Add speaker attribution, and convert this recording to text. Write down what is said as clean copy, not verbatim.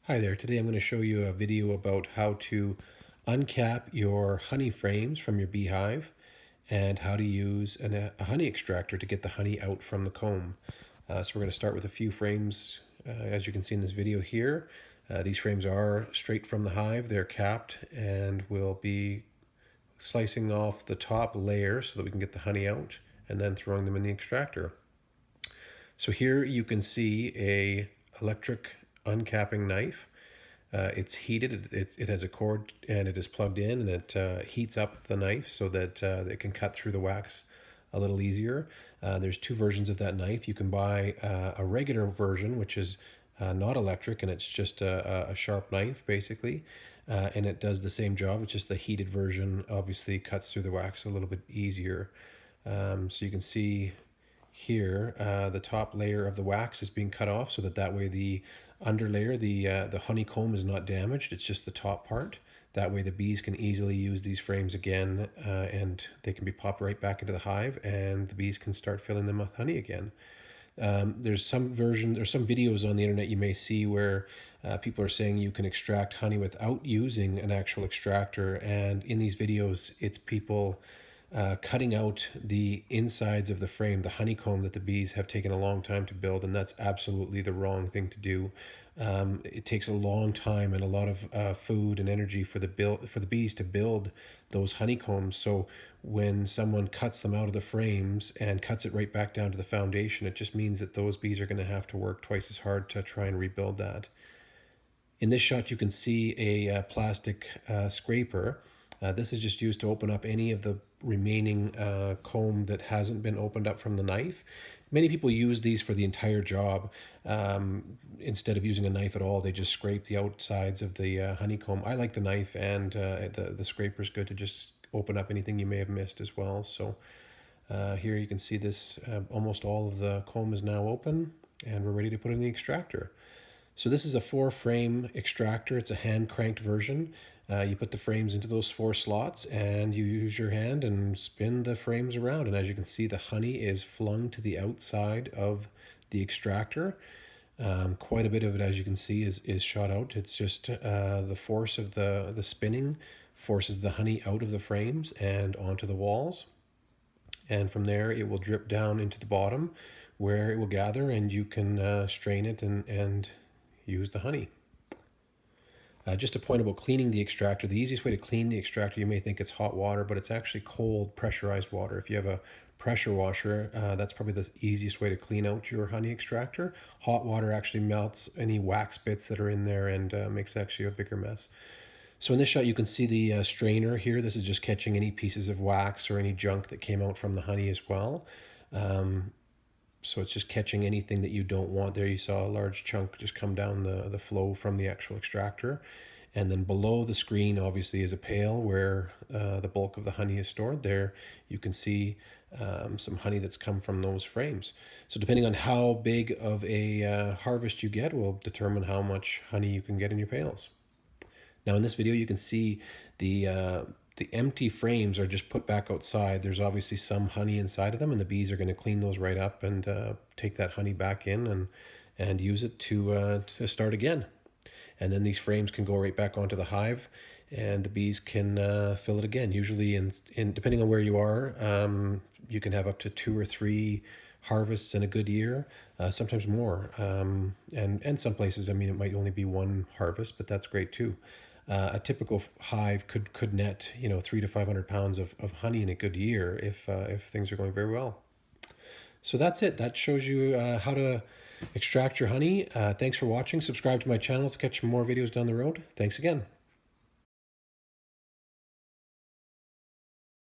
Speaker 1: Hi there, today I'm going to show you a video about how to uncap your honey frames from your beehive and how to use a honey extractor to get the honey out from the comb. So we're going to start with a few frames, as you can see in this video here. These frames are straight from the hive, they're capped, and we'll be slicing off the top layer so that we can get the honey out and then throwing them in the extractor. So here you can see a electric uncapping knife. It's heated, it has a cord and it is plugged in, and it heats up the knife so that it can cut through the wax a little easier. There's two versions of that knife. You can buy a regular version, which is not electric, and it's just a sharp knife basically, and it does the same job. It's just the heated version obviously cuts through the wax a little bit easier. So you can see here the top layer of the wax is being cut off so that way the under layer, the honeycomb, is not damaged. It's just the top part. That way the bees can easily use these frames again, and they can be popped right back into the hive, and the bees can start filling them with honey again. There's some videos on the internet you may see where people are saying you can extract honey without using an actual extractor, and in these videos it's people cutting out the insides of the frame, the honeycomb that the bees have taken a long time to build, and that's absolutely the wrong thing to do. It takes a long time and a lot of food and energy for the bees to build those honeycombs. So when someone cuts them out of the frames and cuts it right back down to the foundation, it just means that those bees are going to have to work twice as hard to try and rebuild that. In this shot, you can see a plastic scraper. This is just used to open up any of the remaining comb that hasn't been opened up from the knife. Many people use these for the entire job. Instead of using a knife at all, they just scrape the outsides of the honeycomb. I like the knife, and the scraper is good to just open up anything you may have missed as well. So here you can see this, almost all of the comb is now open, and we're ready to put in the extractor. So this is a 4-frame extractor. It's a hand-cranked version. You put the frames into those 4 slots, and you use your hand and spin the frames around. And as you can see, the honey is flung to the outside of the extractor. Quite a bit of it, as you can see, is shot out. It's just the force of the spinning forces the honey out of the frames and onto the walls. And from there, it will drip down into the bottom where it will gather, and you can strain it and use the honey. Just a point about cleaning the extractor. The easiest way to clean the extractor, you may think it's hot water, but it's actually cold pressurized water. If you have a pressure washer, that's probably the easiest way to clean out your honey extractor. Hot water actually melts any wax bits that are in there and makes actually a bigger mess. So in this shot, you can see the strainer here. This is just catching any pieces of wax or any junk that came out from the honey as well. So it's just catching anything that you don't want. There you saw a large chunk just come down the flow from the actual extractor. And then below the screen obviously is a pail where the bulk of the honey is stored. There you can see some honey that's come from those frames. So depending on how big of a harvest you get will determine how much honey you can get in your pails. Now in this video you can see the empty frames are just put back outside. There's obviously some honey inside of them, and the bees are going to clean those right up and take that honey back in and use it to start again. And then these frames can go right back onto the hive, and the bees can fill it again. Usually, depending on where you are, you can have up to 2 or 3 harvests in a good year, sometimes more. And some places, I mean, it might only be 1 harvest, but that's great too. A typical hive could net, 300 to 500 pounds of honey in a good year if things are going very well. So that's it. That shows you how to extract your honey. Thanks for watching. Subscribe to my channel to catch more videos down the road. Thanks again.